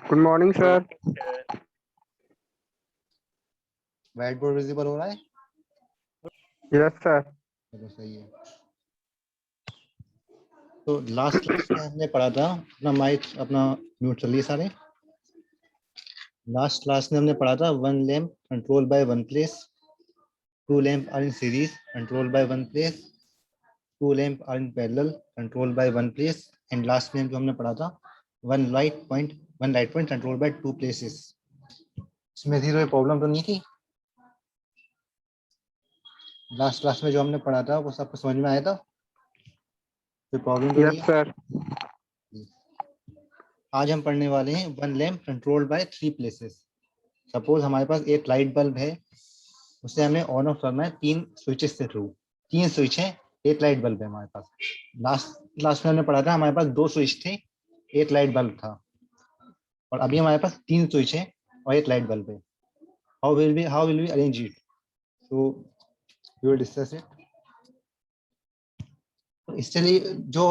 Good morning sir. White board visible हो रहा है? Yes sir. चलो सही है। तो लास्ट क्लास में हमने पढ़ा था, अपना माइक अपना म्यूट चलिए सारे। लास्ट क्लास में हमने पढ़ा था one lamp control by one place, two lamp are in series control by one place, two lamp are in parallel control by one place, and last में जो हमने पढ़ा था one light point control by two places. इसमें थी कोई problem तो नहीं थी? लास्ट क्लास में जो हमने पढ़ा था वो सबको समझ में आया था? कोई प्रॉब्लम तो नहीं यस है? सर। आज हम पढ़ने वाले हैं one lamp controlled by three places. Suppose हमारे पास एक लाइट बल्ब है, उसे हमें ऑन ऑफ करना है तीन स्विचेस के थ्रू। तीन स्विच है, एक लाइट बल्ब है हमारे पास। लास्ट क्लास में हमने पढ़ा था हमारे पास दो स्विच थे, एक लाइट बल्ब था, और अभी हमारे पास तीन स्विच है और एक लाइट बल्ब है। How will we arrange it? So we will discuss it. इसके लिए जो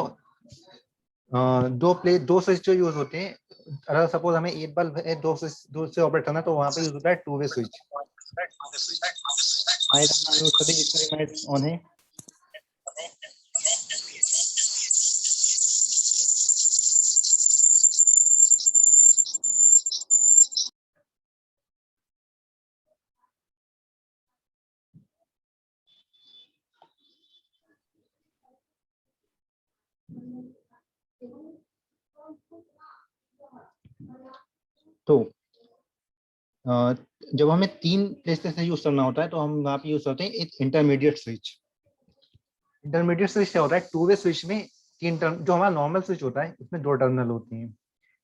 दो स्विच जो यूज होते हैं, अगर सपोज हमें एक बल्ब है दो से ऑपरेट करना, तो वहां पे यूज होता है टू वे स्विच। ऑन है। तो जब हमें तीन प्लेसेस से यूज करना होता है तो हम वहाँ पे यूज करते हैं एक इंटरमीडिएट स्विच। इंटरमीडिएट स्विच क्या होता है? टू वे स्विच में तीन टर्न, जो हमारा नॉर्मल स्विच होता है उसमें दो टर्मिनल होती हैं,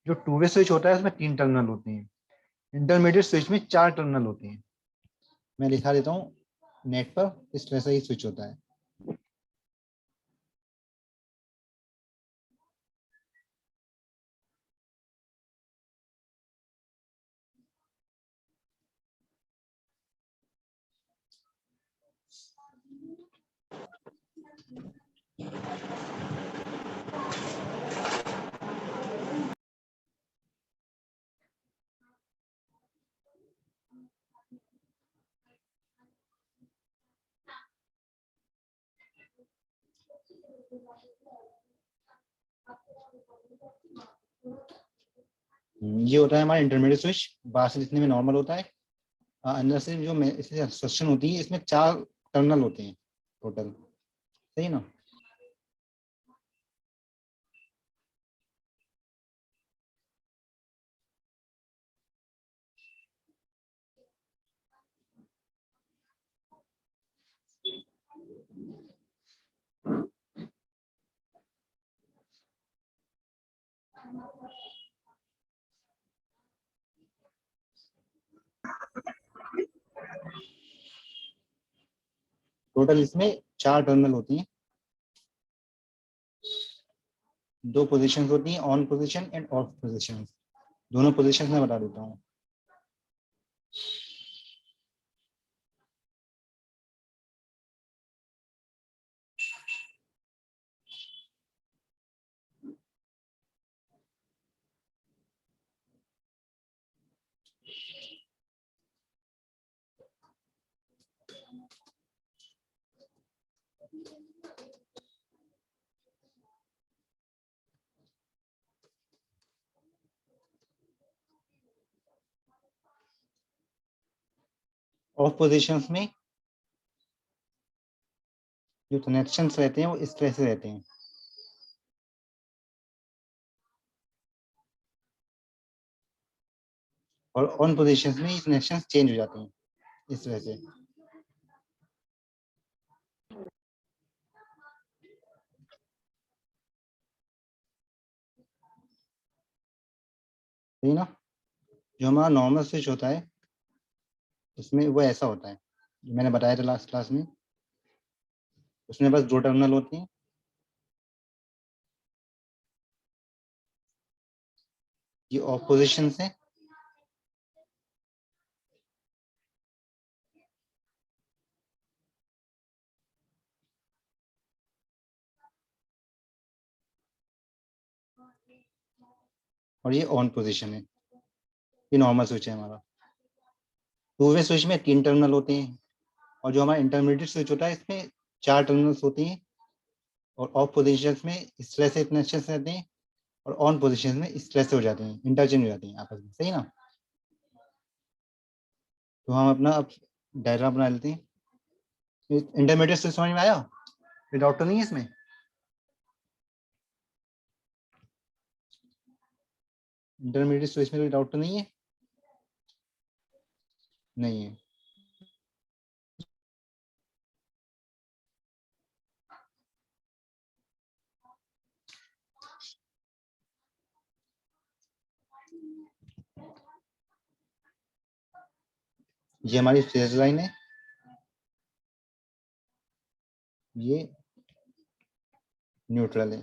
जो टू वे स्विच होता है उसमें तीन टर्मिनल होते हैं। इंटरमीडिएट स्विच में चार टर्मिनल होते हैं। मैं लिखा देता हूँ नेट पर, इस तरह से ही स्विच होता है। ये होता है हमारा इंटरमीडिएट स्विच, बाहर से दिखने में नॉर्मल होता है। अंदर से जो इसमें इंस्ट्रक्शन होती है, इसमें चार टर्मिनल होते हैं टोटल, सही ना? टोटल इसमें चार टर्मिनल होती हैं, दो पोजीशंस होती हैं, on position end of position. दोनों पोजीशंस में बता देता हूँ। ऑफ पोजीशंस में जो कनेक्शंस रहते हैं वो इस तरह से रहते हैं, और ऑन पोजीशंस में ये कनेक्शंस चेंज हो जाते हैं इस तरह से। सही ना? जो हमारा नॉर्मल स्विच होता है उसमें वो ऐसा होता है, जो मैंने बताया था लास्ट क्लास में। उसमें बस दो टर्मिनल होते हैं, ये ऑफ पोजीशंस है, और ये ऑन पोजीशन है। ये नॉर्मल स्विच है हमारा। टू वे स्विच में 3 टर्मिनल होते हैं, और जो हमारा इंटरमीडिएट स्विच होता है इसमें 4 टर्मिनल्स होती हैं, और ऑफ पोजिशन में इस तरह से इतने अच्छे से रहते हैं, और ऑन पोजिशन में इस तरह से हो जाते हैं, इंटरचेंज हो जाते हैं आपस में, सही ना। तो हम अपना अब डायग्राम बना लेते हैं। इंटरमीडिएट स्विच समझ में आया? कोई डाउट तो नहीं है इसमें? इंटरमीडिएट स्विच में कोई डाउट तो नहीं है? नहीं है। ये हमारी फेज लाइन है, ये न्यूट्रल है।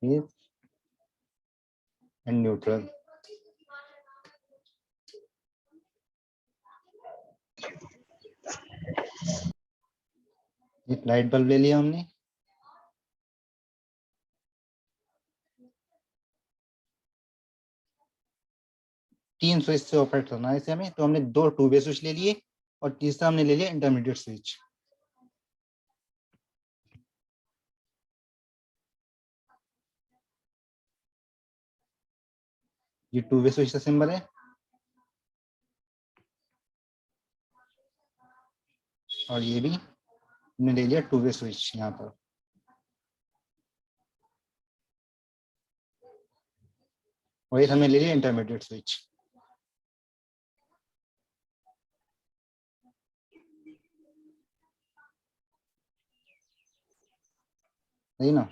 Phase and neutral. एक लाइट बल्ब ले लिया हमने, तीन स्विच से ऑपरेट करना है इसे हमें, तो हमने 2 टू वे स्विच ले लिए, और तीसरा हमने ले लिया इंटरमीडिएट स्विच। ये टू वे स्विच का सिंबल है, और ये भी हमने ले लिया टू वे स्विच यहाँ पर। और एक हमने ले लिया इंटरमीडिएट स्विच। सही ना।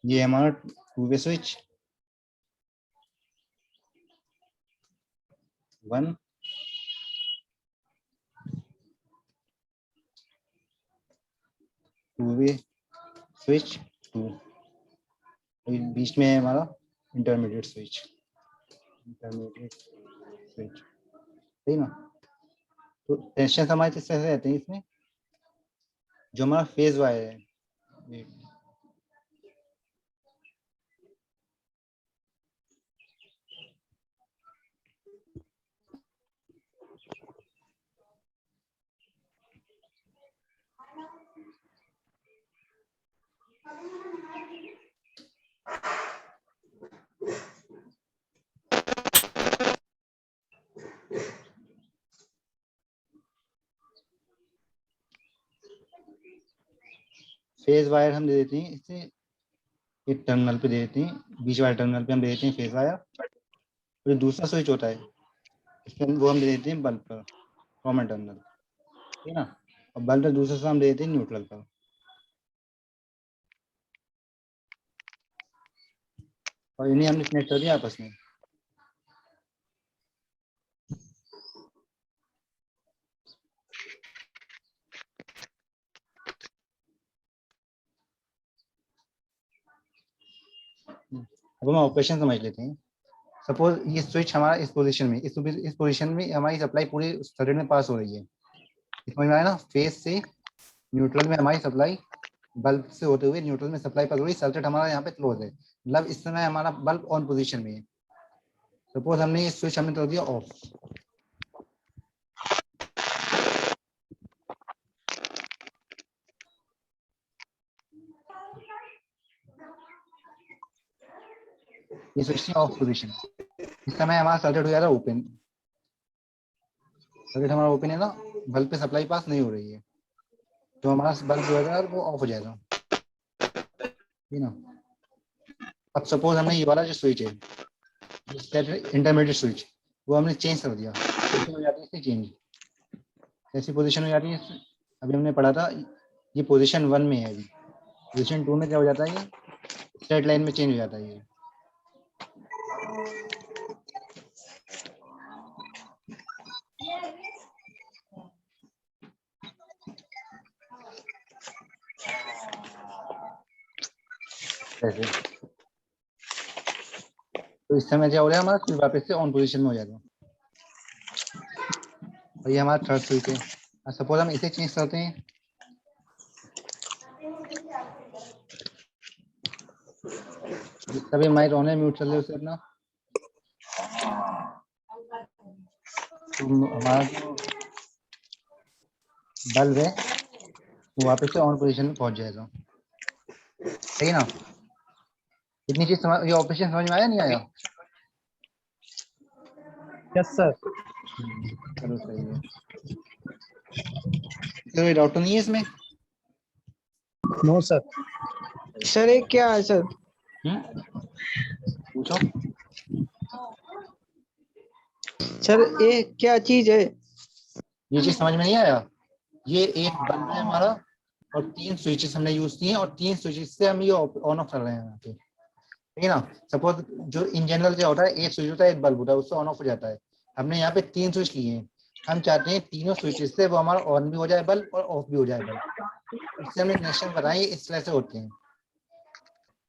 ये हमारा two way switch 1, two way switch 2, बीच में है हमारा इंटरमीडिएट स्विच। इंटरमीडिएट स्विच, सही ना। तो टेंशन हमारे किस तरह से रहते हैं इसमें, जो हमारा फेज वायर है, फेज वायर हम दे देते हैं इसे एक टर्मिनल पे दे देते हैं, बीच वाले टर्मिनल पे हम दे देते हैं फेज वायर। और जो दूसरा स्विच होता है इसमें वो हम दे देते हैं बल्ब पर, कॉमन टर्मिनल, ठीक है ना। और बल्ब पर दूसरा से हम दे देते हैं न्यूट्रल पर, और इन्हें हमने कनेक्ट कर दिया आपस में। अब हम ऑपरेशन समझ लेते हैं। सपोज ये स्विच हमारा इस पोजीशन में, इस पोजीशन में हमारी सप्लाई पूरे सर्किट में पास हो रही है, समझ में आया ना। फेज से न्यूट्रल में हमारी सप्लाई बल्ब से होते हुए न्यूट्रल में सप्लाई पास हो रही है, सर्किट हमारा यहाँ पे क्लोज है, मतलब इस समय हमारा बल्ब ऑन पोजीशन में है। सपोज हमने ये स्विच हमने कर दिया ऑफ, ये स्विच ऑफ पोजीशन, इस समय हमारा सर्किट हो जाएगा ओपन। सर्किट हमारा ओपन है ना, बल्ब पे सप्लाई पास नहीं हो रही है, तो हमारा बल्ब जो है वो ऑफ हो जाएगा, ठीक ना। अब सपोज हमने ये वाला जो स्विच है इंटरमीडिएट स्विच, वो हमने चेंज कर दिया, पोजीशन हो जाती है इसकी चेंज। ऐसी पोजीशन हो जाती है, अभी हमने पढ़ा था ये पोजीशन 1 में है, अभी पोजीशन 2 में क्या हो जाता है, ये स्ट्रेट लाइन में चेंज हो जाता है ये। ऐसे तो इस समय क्या हो रहा है, हमारा स्विच वापस से ऑन पोजीशन में हो जाएगा। और ये हमारा थर्ड स्विच है। सपोज हम इसे चेंज करते हैं, तभी माइक ऑन है, म्यूट कर ले उसे अपना। तो हमारा जो बल्ब है वो वापस से ऑन पोजीशन में पहुंच जाएगा, सही है ना? इतनी चीज समझ, ये ऑपरेशन समझ में आया नहीं आया? Yes sir. चलो सही है। कोई डाउट तो नहीं है इसमें? No sir. सर ये क्या है सर? पूछो। सर ये क्या चीज है? ये चीज समझ में नहीं आया? ये एक बल्ब है हमारा और 3 स्विचेस हमने यूज किए हैं और 3 स्विचेस से हम ये ऑन ऑफ कर रहे हैं यहाँ पे, ठीक है ना? सपोज जो इन जनरल क्या होता है, एक स्विच होता है, एक बल्ब होता है, उससे ऑन ऑफ हो जाता है। हमने यहाँ पे 3 स्विच लिए हैं, हम चाहते हैं तीनों स्विचेस से वो हमारा ऑन भी हो जाए बल्ब और ऑफ भी हो जाए बल्ब। इससे हमने कनेक्शन बनाए, इस तरह से होते हैं।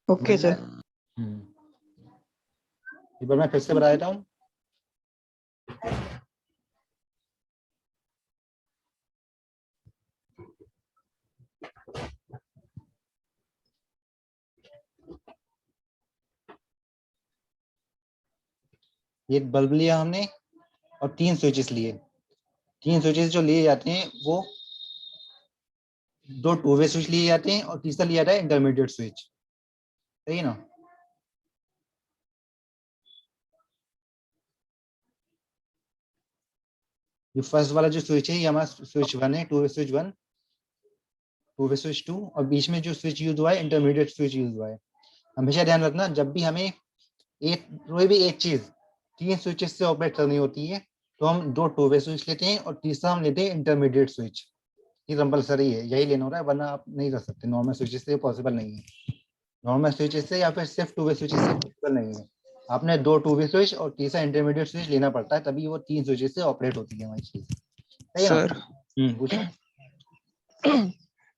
Okay sir. एक बार मैं फिर से बता देता हूँ। एक बल्ब लिया हमने और 3 स्विचेस लिए। 3 स्विचेस जो लिए जाते हैं वो 2 टू वे स्विच लिए जाते हैं और तीसरा लिया जाता है इंटरमीडिएट स्विच, सही है ना? ये फर्स्ट वाला जो स्विच है ये हमारा स्विच 1 है, two way switch 1, two way switch 2, और बीच में जो स्विच यूज हुआ है इंटरमीडिएट स्विच यूज हुआ है। हमेशा ध्यान रखना, जब भी हमें कोई भी एक चीज 3 स्विचेस से ऑपरेट करनी होती है तो हम 2 टू वे स्विच लेते हैं और तीसरा हम लेते हैं इंटरमीडिएट स्विच। ये कंपलसरी है, यही लेना होता है, वरना आप नहीं कर सकते नॉर्मल स्विचेस से, पॉसिबल नहीं है। नॉर्मल स्विचेस से या फिर सिर्फ टू वे स्विचेस से पॉसिबल नहीं है। आपने 2 टू वे स्विच और तीसरा इंटरमीडिएट स्विच लेना पड़ता है, तभी वो 3 स्विचेस से ऑपरेट होती है हमारी चीज, सही है ना? सर पूछो।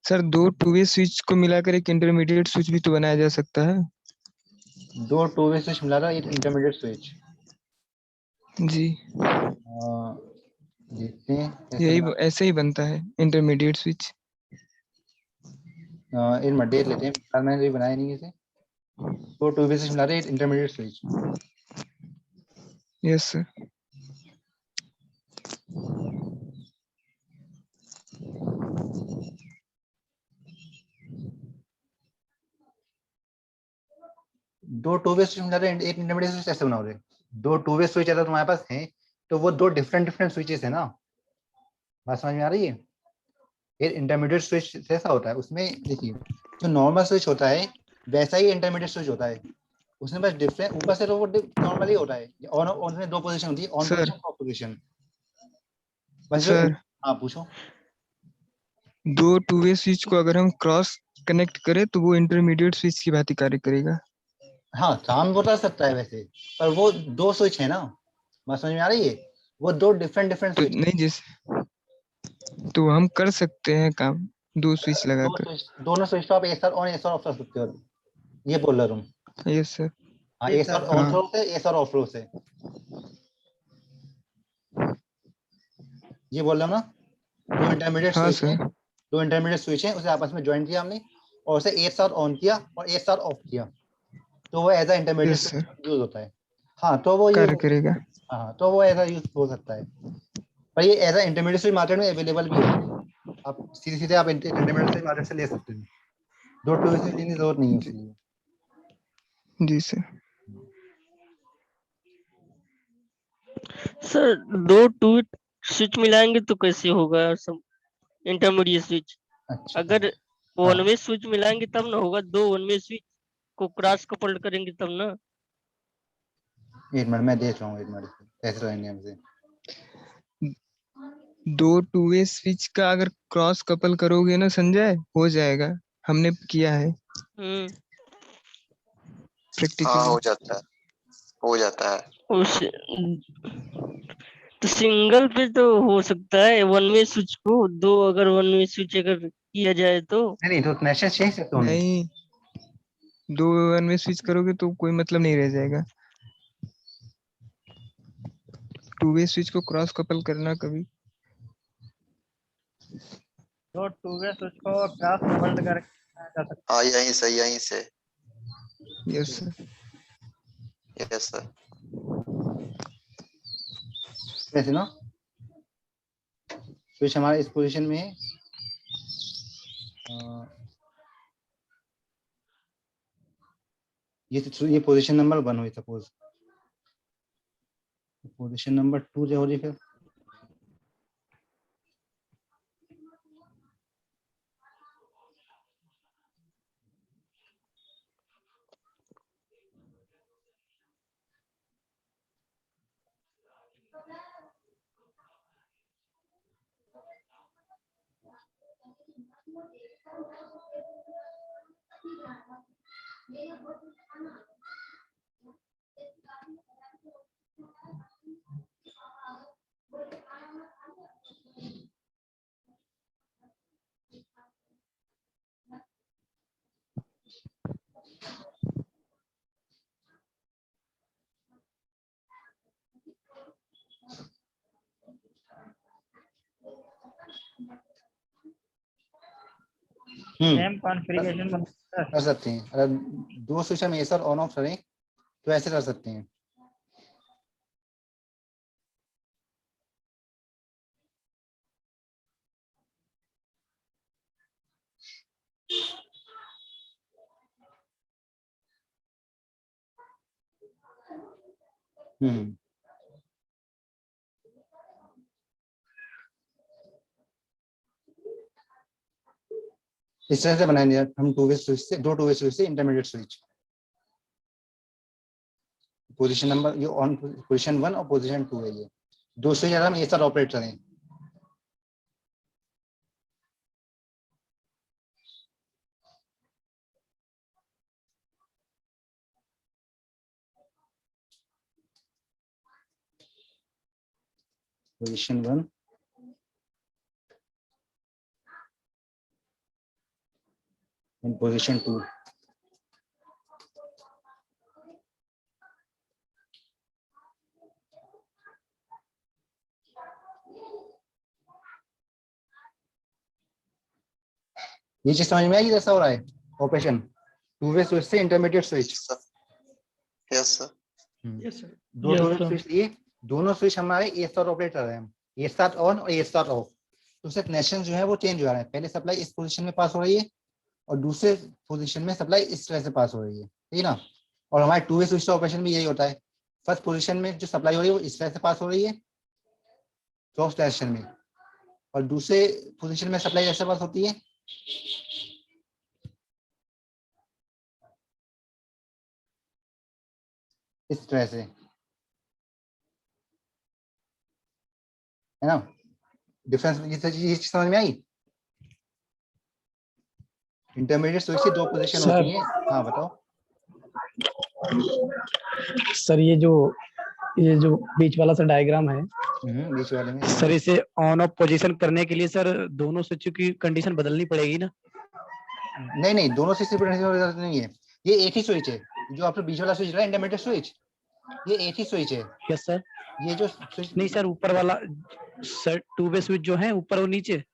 सर 2 टू वे स्विच को मिलाकर एक इंटरमीडिएट स्विच भी तो बनाया जा सकता है। 2 टू वे स्विच मिला रहा एक इंटरमीडिएट स्विच। जी देखते हैं कैसे यही बना। ऐसे ही बनता है इंटरमीडिएट स्विच। इन मत देख लेते हैं, फिलहाल मैंने कभी बनाया नहीं इसे। 2 टू वे स्विच मिला रहे इंटरमीडिएट स्विच। Yes sir. दो टू वे स्विच मिला रहे एक इंटरमीडिएट स्विच कैसे बनाओगे? 2 टू वे स्विच अगर तुम्हारे पास है तो वो 2 डिफरेंट डिफरेंट स्विचेस है ना। बात समझ में आ रही है? एक इंटरमीडिएट स्विच ऐसा होता है, उसमें देखिए जो नॉर्मल स्विच होता है वैसा ही इंटरमीडिएट स्विच होता है, उसमें बस डिफरेंट ऊपर से तो वो नॉर्मली होता है। ऑन ऑन में 2 पोजीशन होती है, on sir position, of position. बस जो सर हाँ पूछो। 2 टू वे स्विच को अगर हम क्रॉस कनेक्ट करें तो वो इंटरमीडिएट स्विच की भांति कार्य करेगा। हाँ काम बता सकता है वैसे, पर वो 2 स्विच है ना। बात समझ में आ रही है? वो 2 डिफरेंट डिफरेंट तो स्विच। नहीं जैसे तो हम कर सकते हैं काम 2 स्विच लगाकर। दोनों स्विच तो आप एक साथ ऑन एक साथ ऑफ कर सकते हो, ये बोल रहा हूँ। Yes sir. हाँ एक साथ ऑन हाँ थ्रो से एक साथ ऑफ थ्रो से, ये बोल रहा हूँ ना। 2 इंटरमीडिएट हाँ स्विच है, सर। 2 इंटरमीडिएट स्विच है, उसे आपस में ज्वाइन किया हमने और उसे एक साथ ऑन किया और एक साथ ऑफ किया, तो वो as a intermediate yes switch sir use होता है। हाँ तो वो यूज कार्य हो सकता करेगा। है। हाँ तो वो एज अ यूज हो सकता है, पर ये as a intermediate switch market में अवेलेबल भी होता है। आप सीधे सीधे आप इंटरमीडिएट स्विच मार्केट से ले सकते हो, 2 टू स्विच लेने की जरूरत नहीं है उसके लिए। जी सर। सर 2 टू स्विच मिलाएंगे तो कैसे होगा सब इंटरमीडिएट स्विच? अच्छा अगर हाँ वन वे स्विच मिलाएंगे तब ना होगा, 2 वन वे स्विच को क्रॉस कपल्ड करेंगे तब ना। एक मिनट मैं देख रहा हूँ, एक मिनट कैसे रहेंगे हमसे। 2 टू वे स्विच का अगर क्रॉस कपल करोगे ना संजय, हो जाएगा। हमने किया है हम्म हाँ प्रैक्टिकली। हो जाता है, हो जाता है। उस तो सिंगल पे तो हो सकता है वन वे स्विच को, दो अगर वन वे स्विच अगर किया जाए तो। नहीं तो कनेक्शन चेंज सकते हो। नहीं 2 वन में स्विच करोगे तो कोई मतलब नहीं रह जाएगा। 2 वे स्विच को क्रॉस कपल करना कभी तो टू वे स्विच को क्रॉस कपल्ड करके जा सकता हाँ यहीं से यस सर। Yes sir. वैसे ना स्विच हमारा इस पोजीशन में है, ये पोजीशन नंबर 1 हुई सपोज, पोजीशन नंबर 2 जो हो रही फिर सेम कॉन्फ़िगरेशन बन सकता है। कर सकते हैं। अगर 2 स्विच हम ऐसा ऑन ऑफ करें तो ऐसे कर सकते हैं। हम्म इस तरह से बनाएंगे हम टू वे स्विच से, 2 टू वे स्विच से इंटरमीडिएट स्विच। पोजीशन नंबर ये ऑन पोजीशन 1 और पोजीशन 2 है, ये 2 स्विच अगर हम एक साथ ऑपरेट करें। Position 1 and position 2। ये चीज समझ में आई कैसा हो रहा है ऑपरेशन टू वे स्विच से intermediate switch. Yes sir. Yes sir. दो टू वे स्विच लिए, दोनों स्विच हमारे एक साथ ऑपरेट कर रहे हैं, हम एक साथ ऑन और एक साथ ऑफ, तो उससे कनेक्शन जो है वो चेंज हो रहा है। पहले सप्लाई इस पोजीशन में पास हो रही है और दूसरे पोजीशन में सप्लाई इस तरह से पास हो रही है, ठीक है ना। और हमारे टू वे स्विच का ऑपरेशन भी यही होता है, फर्स्ट पोजीशन में जो सप्लाई हो रही है वो इस तरह से पास हो रही है क्रॉस डायरेक्शन में, और दूसरे पोजीशन में सप्लाई ऐसे पास होती है इस तरह से, है ना। डिफरेंस ये चीज समझ में आई। इंटरमीडिएट स्विच की 2 पोजीशन सर। होती हैं। हाँ बताओ सर ये जो बीच वाला सा डायग्राम है बीच वाले में। सर, इसे ऑन ऑफ पोजीशन करने के लिए सर दोनों स्विच की कंडीशन बदलनी पड़ेगी ना? नहीं दोनों स्विच की जरूरत नहीं है, ये एक ही स्विच है जो आपका बीच वाला स्विच रहा है इंटरमीडिएट स्विच, ये एक ही स्विच है। Yes sir. ये जो स्विच नहीं सर, ऊपर वाला सर टू वे स्विच जो है ऊपर और नीचे।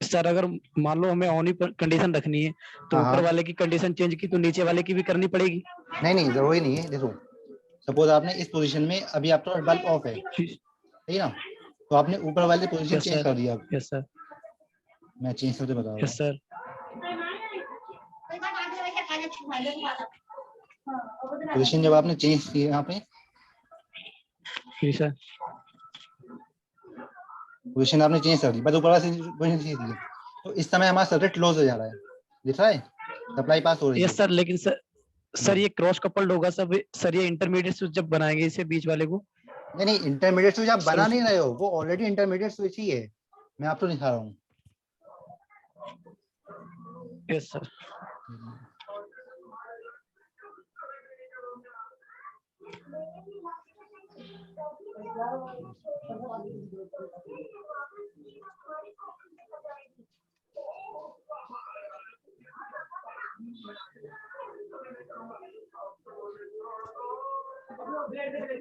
सर अगर मान लो हमें ऑन ही कंडीशन रखनी है तो ऊपर वाले की कंडीशन चेंज की तो नीचे वाले की भी करनी पड़ेगी। नहीं जरूरी नहीं है। देखो सपोज आपने इस पोजीशन में अभी आपका बल्ब ऑफ है, ठीक है ना, तो आपने ऊपर वाले पोजीशन चेंज कर दिया। Yes sir. मैं चेंज करके बता रहा हूँ। Yes sir. पोजीशन जब आपने चेंज की यहाँ पे, सर पोजीशन आपने चेंज कर दी, बस ऊपर वाला पोजीशन चेंज की, तो इस समय हमारा सर्किट क्लोज हो जा रहा है, दिख रहा है, सप्लाई पास हो रही है। यस सर, लेकिन सर ये क्रॉस कपल्ड होगा सब सर, ये इंटरमीडिएट स्विच जब बनाएंगे इसे बीच वाले को। नहीं इंटरमीडिएट स्विच आप बना नहीं रहे हो, वो ऑलरेडी इंटरमीडिएट स्विच ही है, मैं आपको दिखा रहा हूँ। Yes sir.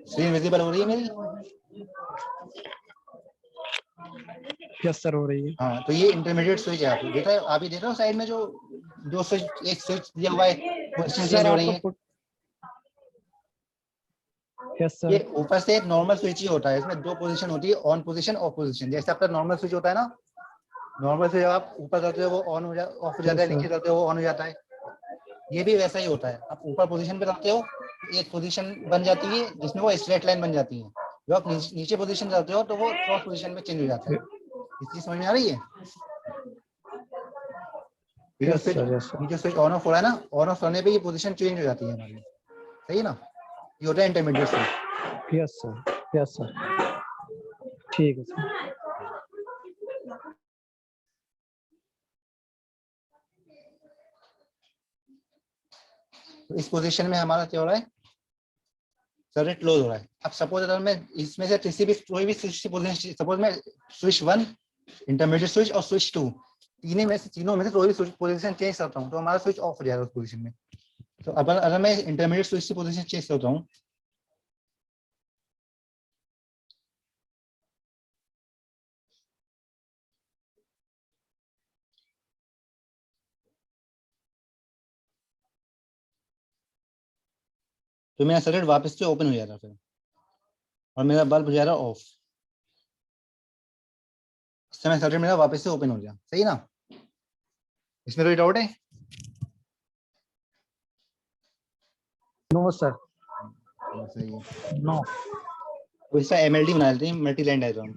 स्क्रीन विजिबल हो रही है मेरी? यस सर, हो रही है। हाँ, तो ये इंटरमीडिएट स्विच है। आप देखा है, आप ही देख रहे हो साइड में जो दो स्विच, एक स्विच दिया हुआ है, पोजीशन चेंज सर हो रही है। आपको यस ये सर। ऊपर से एक नॉर्मल स्विच ही होता है, इसमें दो पोजीशन होती है, ऑन पोजीशन, ऑफ पोजीशन। जैसे आपका नॉर्मल स्विच होता है ना, नॉर्मल स्विच आप ऊपर करते हो वो ऑन हो ऑफ हो जाता है, Yes, sir. नीचे करते हो वो ऑन हो जाता है। ये भी वैसा ही होता है। आप ऊपर पोजीशन पे रखते हो, एक पोजीशन बन जाती है जिसमें वो स्ट्रेट लाइन बन जाती है। जो आप नीचे पोजीशन करते हो तो वो क्रॉस पोजीशन में चेंज हो जाता है। इस चीज समझ में आ रही है? ये जो Yes, switch sir. Yes, sir. ये जो स्विच ऑन ऑफ हो रहा है ना, ऑन ऑफ करने पे ये पोजीशन चेंज हो जाती है हमारी। सही है ना? ये होता है intermediate switch. Yes, sir. Yes, sir. ठीक है सर। तो इस पोजीशन में हमारा क्या हो रहा है? सर्किट क्लोज हो रहा है। अब सपोज अगर मैं इसमें से किसी भी कोई भी स्विच की पोजीशन, सपोज मैं स्विच 1, इंटरमीडिएट स्विच और स्विच 2, तीनों में से कोई भी पोजीशन चेंज करता हूँ तो हमारा स्विच ऑफ हो जाएगा उस पोजीशन में। तो अगर मैं इंटरमीडिएट स्विच की पोजीशन चेंज करता हूँ, तो मेरा सर्किट वापस से ओपन हो जाएगा फिर, और मेरा बल्ब हो जाएगा ऑफ। उस समय सर्किट मेरा वापस से ओपन हो गया। सही ना? इसमें कोई डाउट है? No sir. सही है। नो। तो इसका MLD बना लेते हैं, multi line diagram.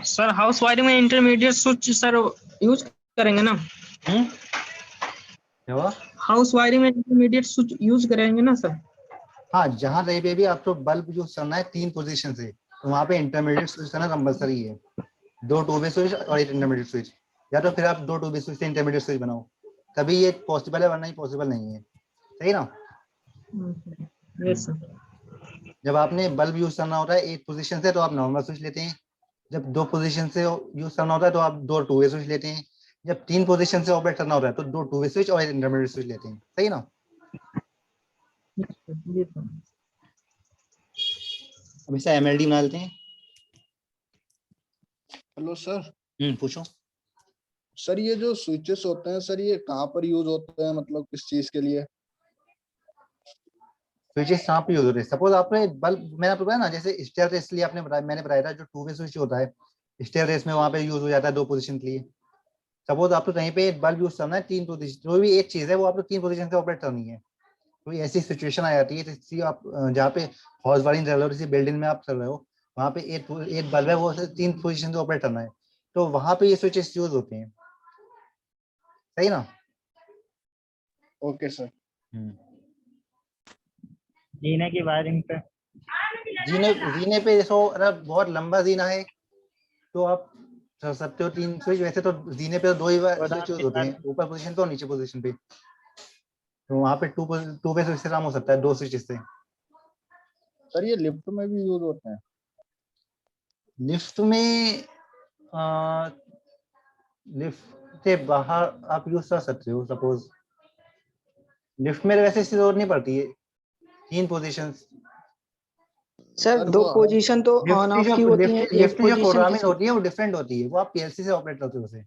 Sir house wiring में इंटरमीडिएट स्विच सर यूज करेंगे ना? क्या हुआ? हाउस वायरिंग में इंटरमीडिएट स्विच यूज करेंगे ना सर? हाँ, जहां रहे पे भी आपको बल्ब यूज करना है 3 पोजीशन से, तो वहां पे इंटरमीडिएट स्विच करना कंपलसरी है। 2 2 वे स्विच और एक इंटरमीडिएट स्विच, या तो फिर आप 2 2 वे स्विच से इंटरमीडिएट स्विच बनाओ, तभी ये पॉसिबल है, वरना ही पॉसिबल नहीं है। सही ना? Yes sir. जब आपने बल्ब यूज करना होता है एक पोजीशन से तो आप नॉर्मल स्विच लेते हैं। जब 2 पोजीशन से यूज करना होता है तो आप 2 2 वे स्विच लेते हैं। जब 3 पोजीशन से ऑपरेट करना होता है तो 2 2 वे स्विच और एक इंटरमीडिएट स्विच लेते हैं। सही ना? अब इसका MLD बना लेते हैं। Hello sir. पूछो। सर ये जो स्विचेस होते हैं सर, ये कहाँ पर यूज होते हैं, मतलब किस चीज के लिए? स्विचेस कहाँ पे यूज होते हैं? सपोज आपने बल्ब, मैंने आपको बताया ना, जैसे स्टेयर रेस लिए आपने बताया, मैंने बताया था जो 2 वे स्विच होता है स्टेयर रेस में, वहां पे यूज हो जाता है 2 पोजीशन के लिए। सपोज आपको कहीं पे एक बल्ब यूज करना है 3 पोजीशन, जो भी एक चीज है वो आपको 3 पोजीशन से ऑपरेट करनी है। कोई ऐसी सिचुएशन आ जाती है जिससे आप जहाँ पे हाउस वायरिंग चल रहा हो, किसी बिल्डिंग में आप चल रहे हो, वहाँ पे एक बल्ब है, वो 3 पोजीशन से ऑपरेट करना है, तो वहां पे ये स्विचेस यूज होते हैं। सही ना? Okay sir. जीने की वायरिंग पे। जीने पे देखो, अगर बहुत लंबा जीना है तो आप कर सकते हो 3 स्विच। वैसे तो जीने पे तो 2 ही स्विच यूज होते हैं, ऊपर पोजीशन पे और नीचे पोजीशन पे, तो वहाँ पे 2 वे स्विच से काम हो सकता है 2 स्विच से। सर ये लिफ्ट में भी यूज होते हैं? लिफ्ट में लिफ्ट से बाहर आप यूज कर सकते हो। सपोज लिफ्ट में वैसे इसकी जरूरत नहीं पड़ती है 3 पोजीशंस। सर सर, 2 वो पोजीशन तो ऑन ऑफ की होती हैं, एक लिफ्ट की जो पोजीशन प्रोग्रामिंग किसी होती है वो डिफरेंट होती है, वो आप PLC से ऑपरेट करते हो उसे।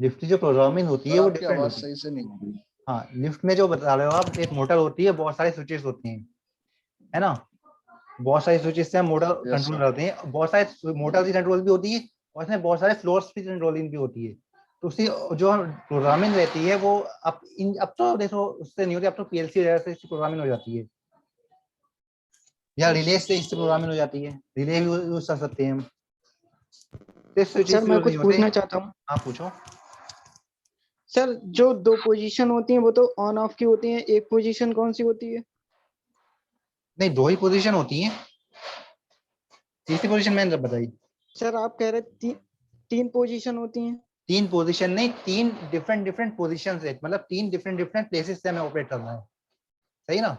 लिफ्ट की जो प्रोग्रामिंग होती है सर वो आपकी डिफरेंट आवाज होती है। सही से नहीं आ रही। हाँ, लिफ्ट में जो बता रहे हो आप, एक मोटर होती है, बहुत सारे स्विचेस होते हैं, है ना? बहुत सारे स्विचेस से हम मोटर यस कंट्रोल सर। करते हैं। बहुत सारे मोटर की कंट्रोल भी होती है और इसमें बहुत सारे फ्लोर्स की कंट्रोलिंग भी होती है। तो उसकी जो प्रोग्रामिंग रहती है वो अब तो देखो उससे नहीं होती, अब तो PLC वगैरह से इसकी प्रोग्रामिंग हो जाती है, या रिले से इससे प्रोग्रामिंग हो जाती है। रिले भी यूज कर सकते हैं हम। सिर्फ सर स्विचेस मैं यूज नहीं कुछ होते। पूछना चाहता हूँ। आप पूछो। सर जो दो पोजीशन होती हैं वो तो ऑन ऑफ की होती हैं, एक पोजीशन कौन सी होती है? नहीं, दो ही पोजीशन होती हैं, तीसरी पोजीशन मैंने बताई। सर आप कह रहे तीन पोजीशन होती हैं। तीन पोजीशन नहीं, तीन डिफरेंट डिफरेंट पोजीशन है, मतलब तीन डिफरेंट डिफरेंट प्लेसेस से हमें ऑपरेट करना है, सही ना।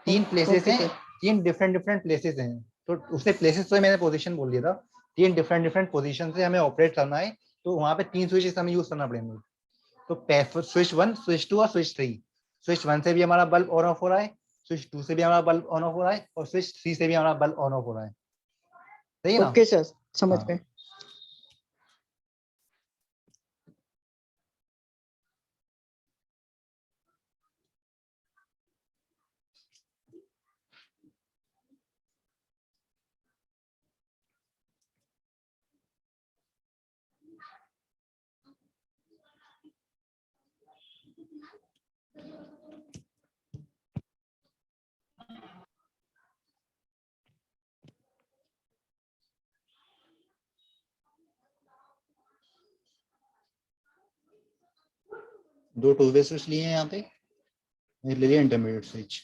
तीन प्लेसेस ओके हैं, सर। तीन डिफरेंट डिफरेंट प्लेसेस हैं, तो उससे प्लेसेस तो मैंने पोजीशन बोल दिया था। तीन डिफरेंट डिफरेंट पोजीशन से हमें ऑपरेट करना है, तो वहां पे तीन स्विचेस हमें यूज करना पड़ेंगे। तो स्विच 1, स्विच 2 और स्विच 3। स्विच 1 से भी हमारा बल्ब ऑन ऑफ हो रहा है, स्विच 2 से भी हमारा बल्ब ऑन ऑफ हो रहा है, और स्विच 3 से भी हमारा बल्ब ऑन ऑफ हो रहा है, सही है ना। ओके सर, समझ हाँ। गए। दो टू वे स्विच लिए हैं यहाँ पे, ये ले लिया इंटरमीडिएट स्विच।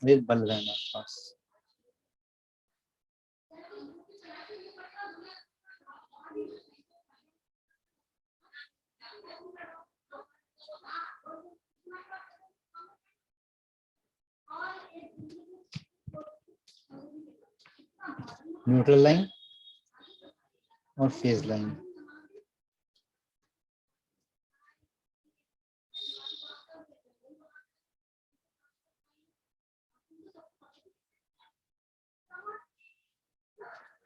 ये बल्ब है हमारे पास। न्यूट्रल लाइन और फेज लाइन।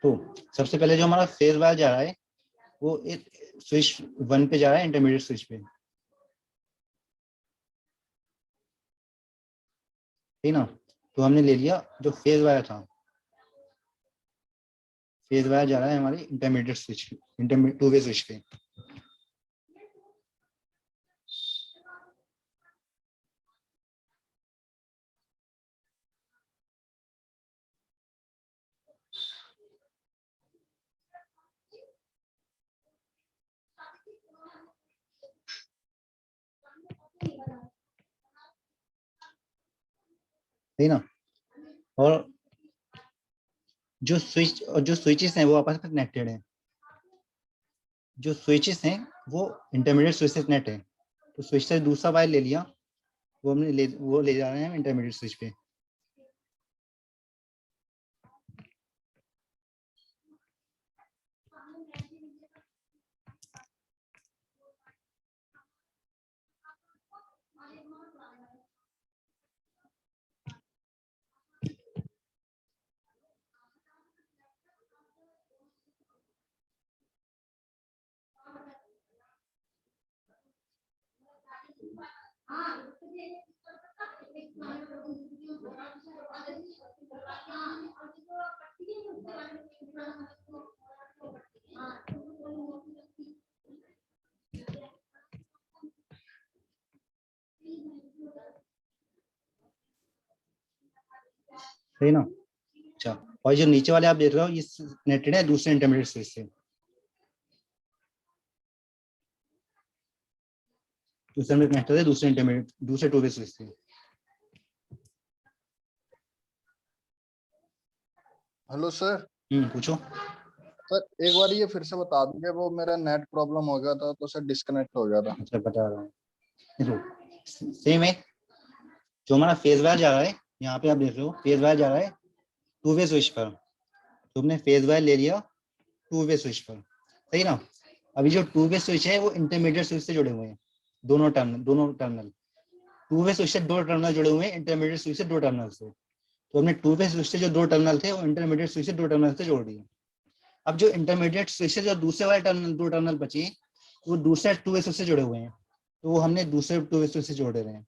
तो सबसे पहले जो हमारा फेज वायर जा रहा है वो एक स्विच 1 पे जा रहा है, इंटरमीडिएट स्विच पे, ठीक ना। तो हमने ले लिया जो फेज वायर था, फेज वायर जा रहा है हमारी intermediate switch, intermediate two way switch पे। सही ना। और जो स्विच और जो स्विचेस हैं वो आपस में कनेक्टेड हैं, जो स्विचेस हैं वो इंटरमीडिएट स्विच से कनेक्ट है। तो स्विच से दूसरा वायर ले लिया, वो ले जा रहे हैं इंटरमीडिएट स्विच पे। सही ना। अच्छा, और जो नीचे वाले आप देख रहे हो ये कनेक्टेड है दूसरे इंटरमीडिएट स्विच से, दूसरे में कनेक्टेड है दूसरे इंटरमीडिएट, दूसरे टू वे स्विच से। Hello sir. पूछो। सर एक बार ये फिर से बता दीजिए, वो मेरा नेट प्रॉब्लम हो गया था तो सर डिस्कनेक्ट हो गया था। अच्छा, बता रहा हूँ। देखो सेम है, जो हमारा फेज वायर जा रहा है, यहाँ पे आप देख रहे हो फेज वायर जा रहा है टू वे स्विच पर, तो हमने फेज वायर ले लिया टू वे स्विच पर, सही ना। अभी जो टू वे स्विच है वो इंटरमीडिएट स्विच से जुड़े हुए हैं, दोनों टर्मिनल टू वे स्विच से दो टर्मिनल जुड़े हुए हैं, इंटरमीडिएट स्विच से दो टर्मिनल से। तो हमने टू वे स्विच से जो दो टर्मिनल थे वो इंटरमीडिएट स्विच से दो टर्मिनल से जोड़ दिए। अब जो इंटरमीडिएट स्विच से जो दूसरे वाले टर्मिनल, दो टर्मिनल बचे वो दूसरे टू वे स्विच से जुड़े हुए हैं, तो वो हमने दूसरे टू वे स्विच से जोड़ दे रहे हैं।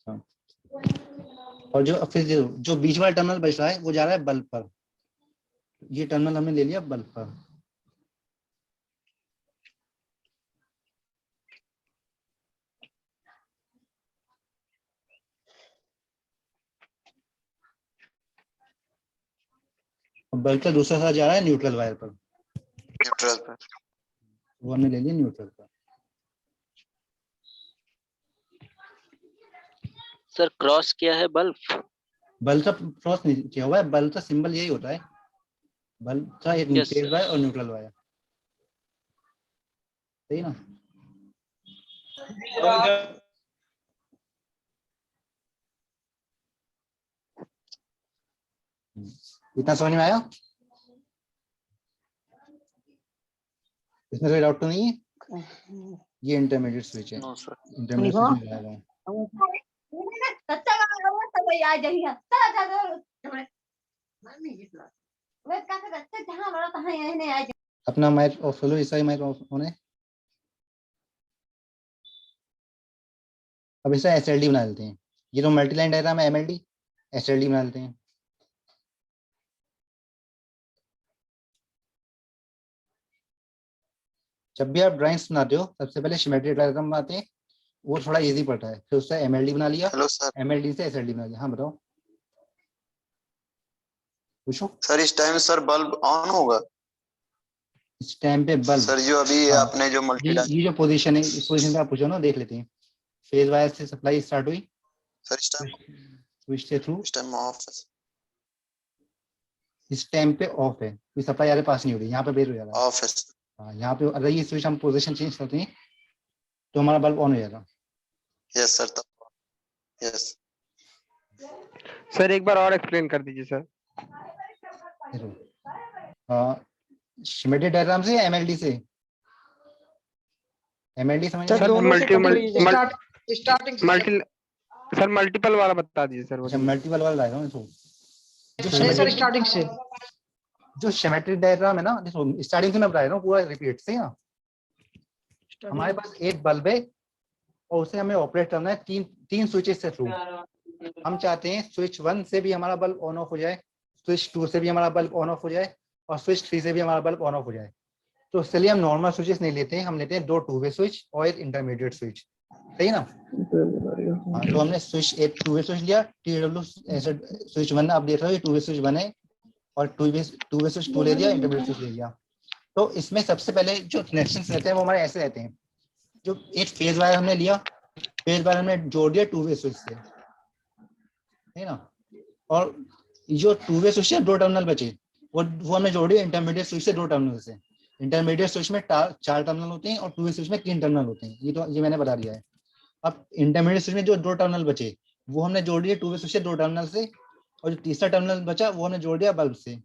हाँ। और जो फिर जो बीच वाला टर्मिनल बच रहा है वो जा रहा है बल्ब पर। ये टर्मिनल हमने ले लिया बल्ब पर। बल्ब का दूसरा साथ जा रहा है न्यूट्रल वायर पर। न्यूट्रल पर। वो हमने ले लिया न्यूट्रल पर। सर क्रॉस क्या है बल्ब? बल्ब का क्रॉस नहीं किया हुआ है, बल्ब का सिंबल यही होता है, बल्ब का एक Yes, फेज sir. वायर और न्यूट्रल वायर, सही ना। इतना समझ में आया? इसमें कोई डाउट तो नहीं है? ये इंटरमीडिएट स्विच है, नो सर। इंटरमीडिएट स्विच में लगाया है। अपना माइक ऑफ कर लो, इसका ही माइक ऑफ होने। अब इसे एसएलडी बना लेते हैं। ये तो मल्टी लाइन डायग्राम है, एमएलडी, एसएलडी बना लेते हैं। जब भी आप ड्राइंग्स बनाते हो सबसे पहले सिमेट्रिक डायग्राम बनाते हैं, वो थोड़ा इजी पड़ता है। फिर उससे एमएलडी बना लिया, हेलो सर। एमएलडी से एसएलडी बना लिया। हाँ बताओ, पूछो। सर इस टाइम सर बल्ब ऑन होगा? इस टाइम पे बल्ब, सर जो अभी हाँ, आपने जो मल्टी ये जो पोजीशन है, इस पोजीशन पे आप पूछो ना, देख लेते हैं। फेज वायर से सप्लाई स्टार्ट हुई, सर इस स्विच से थ्रू, टाइम ऑफ है। इस टाइम पे ऑफ है, कोई सप्लाई यार पास नहीं हो रही, यहाँ पे बेर हो जा रहा है। ऑफ है सर। हाँ, यहाँ पे अगर ये स्विच हम पोजीशन चेंज करते हैं तो हमारा बल्ब ऑन हो जाएगा। यस सर, तब यस। सर एक बार और एक्सप्लेन कर दीजिए सर। सिमेट्रिक डायग्राम से या एमएलडी से? एमएलडी समझ सर में दोनों से मल्टी कभी स्टार्टिंग से मल्टी सर मल्टीपल वाला बता दीजिए सर। अच्छा, मल्टीपल वाला डायग्राम इसको। नहीं सर स्टार्टिंग से। जो सिमेट्रिक डायग्राम है ना, देखो स्टार्टिंग से मैं बता रहा हूँ, पूरा रिपीट से ना। हमारे पास एक बल्ब है और उसे हमें ऑपरेट करना है तीन स्विचेस से थ्रू। हम चाहते हैं स्विच 1 से भी हमारा बल्ब ऑन ऑफ हो जाए, स्विच 2 से भी हमारा बल्ब ऑन ऑफ हो जाए और स्विच 3 से भी हमारा बल्ब ऑन ऑफ हो जाए। तो इसलिए हम नॉर्मल स्विचेस नहीं लेते हैं, हम लेते हैं 2 2-वे स्विच और एक इंटरमीडिएट स्विच, सही ना। हाँ, तो हमने स्विच एक 2-वे स्विच लिया, TW ऐसे स्विच 1 आप देख रहे हो, ये 2-वे स्विच 1 है, और 2-वे स्विच 2 ले लिया, इंटरमीडिएट स्विच ले लिया। तो इसमें सबसे पहले जो कनेक्शंस रहते हैं वो हमारे ऐसे रहते हैं। जो एक फेज वायर हमने लिया, फेज वायर हमने जोड़ दिया 2-वे स्विच से, है ना। और जो 2-वे स्विच है 2 टर्मिनल बचे, वो हमने जोड़ दिया इंटरमीडिएट स्विच से 2 टर्मिनल से। इंटरमीडिएट स्विच में 4 टर्मिनल होते हैं और 2-वे स्विच में 3 टर्मिनल होते हैं, ये मैंने बता दिया है। अब इंटरमीडिएट स्विच में जो 2 टर्मिनल बचे वो हमने जोड़ दिए 2-वे स्विच से 2 टर्मिनल से, और जो तीसरा टर्मिनल बचा वो हमने जोड़ दिया बल्ब से।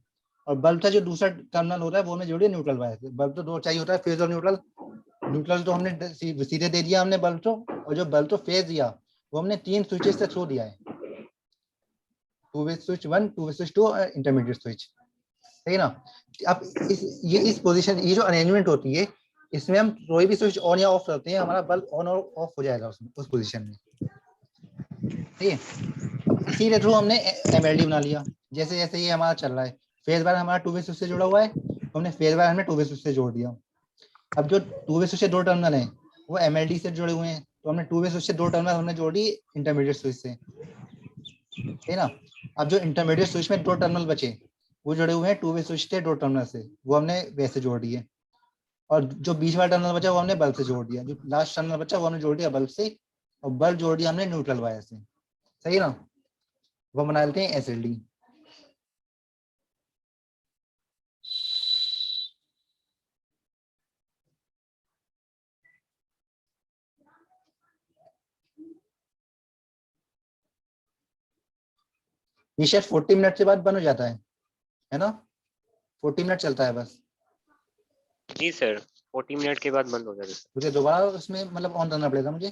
और बल्ब का जो दूसरा टर्मिनल होता है वो हमने जोड़ दिया न्यूट्रल वायर से। बल्ब तो 2 चाहिए होता है, फेज और न्यूट्रल। न्यूट्रल तो हमने सीधे दे दिया हमने बल्ब को, और जो बल्ब तो फेज दिया वो हमने 3 स्विचेस से थ्रू दिया है, 2-वे स्विच 1, 2-वे स्विच 2 और इंटरमीडिएट स्विच, सही ना। अब इस पोजीशन, ये जो अरेंजमेंट होती है, इसमें हम कोई भी स्विच ऑन या ऑफ करते हैं, हमारा बल्ब ऑन और ऑफ हो जाएगा उसमें, उस पोजीशन में, ठीक है। इसी के थ्रू हमने एमएलडी बना लिया। जैसे जैसे ये हमारा चल रहा है, फेज वायर हमारा 2-वे स्विच से जुड़ा हुआ है, हमने फेज वायर हमने 2-वे स्विच से जोड़ दिया। अब जो 2-वे स्विच से 2 टर्मिनल हैं वो एमएलडी से जुड़े हुए हैं, तो हमने 2-वे स्विच से 2 टर्मिनल हमने जोड़ी इंटरमीडिएट स्विच से, है ना। अब जो इंटरमीडिएट स्विच में 2 टर्मिनल बचे वो जुड़े हुए हैं 2-वे स्विच के 2 टर्मिनल से, वो हमने वैसे जोड़ दिए। और जो बीच वाला टर्मिनल बचा वो हमने बल्ब से जोड़ दिया, जो लास्ट टर्मिनल बचा वो हमने जोड़ दिया बल्ब से, और बल्ब जोड़ दिया हमने न्यूट्रल वायर से, सही ना। वो बना लेते हैं एसएलडी। ये शायद 40 मिनट के बाद बंद हो जाता है ना, 40 मिनट चलता है बस। जी सर, 40 मिनट के बाद बंद हो जाता है। मुझे दोबारा उसमें मतलब ऑन करना पड़ेगा मुझे?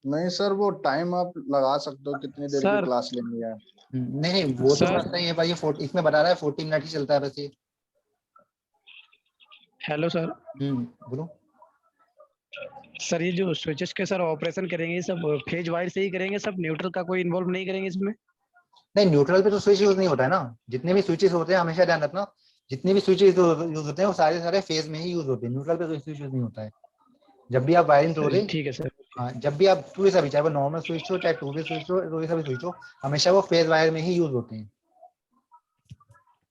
नहीं सर, वो टाइम आप लगा सकते हो कितनी देर की क्लास लेनी है। नहीं वो तो बात नहीं है भाई, ये इसमें बता रहा है 40 मिनट ही चलता है बस ये। Hello sir. बोलो। सर ये जो स्विचेस के सर ऑपरेशन करेंगे ये सब फेज वाइज से ही करेंगे, सब न्यूट्रल का कोई इन्वॉल्व नहीं करेंगे इसमें? नहीं, न्यूट्रल पे तो स्विच यूज नहीं होता है ना। जितने भी स्विचेस होते हैं हमेशा ध्यान रखना, जितने भी स्विचेस यूज होते हैं वो सारे सारे फेज में ही यूज होते हैं, न्यूट्रल पे कोई स्विच यूज नहीं होता है। जब भी आप वायरिंग करोगे, ठीक है सर। हाँ, जब भी आप टू वे सा भी, चाहे वो नॉर्मल स्विच हो चाहे टू वे स्विच हो, टू वे सा भी स्विच हो, हमेशा वो फेज वायर में ही यूज होते हैं।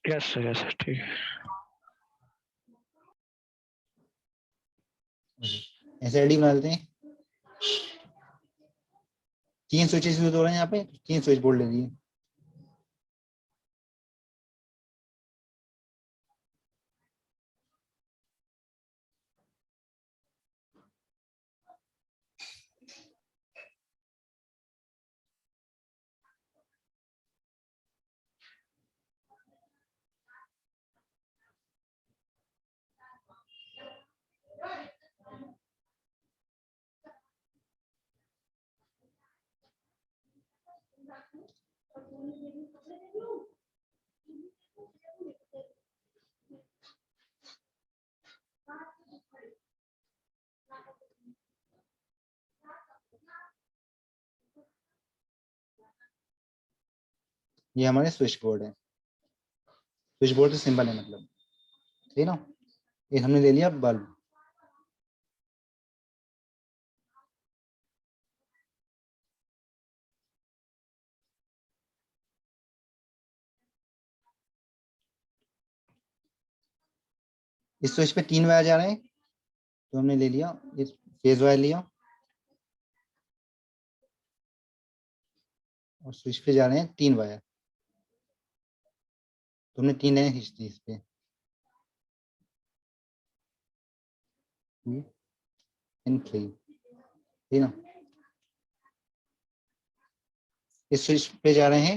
यस सर ठीक है। ऐसे एडी बना देते हैं। 3 स्विचेस यूज हो रहे हैं यहाँ पे, 3 स्विच बोर्ड ले लिए। ये हमारे स्विच बोर्ड है, स्विच बोर्ड से सिंबल है मतलब, सही ना। ये हमने ले लिया बल्ब। इस स्विच पे 3 वायर जा रहे हैं, तो हमने ले लिया, इस फेज वायर लिया, और स्विच पे जा रहे हैं 3 वायर, तो हमने 3 लाइनें खींच दी इस पे, 2 and 3, ठीक ना। इस स्विच पे जा रहे हैं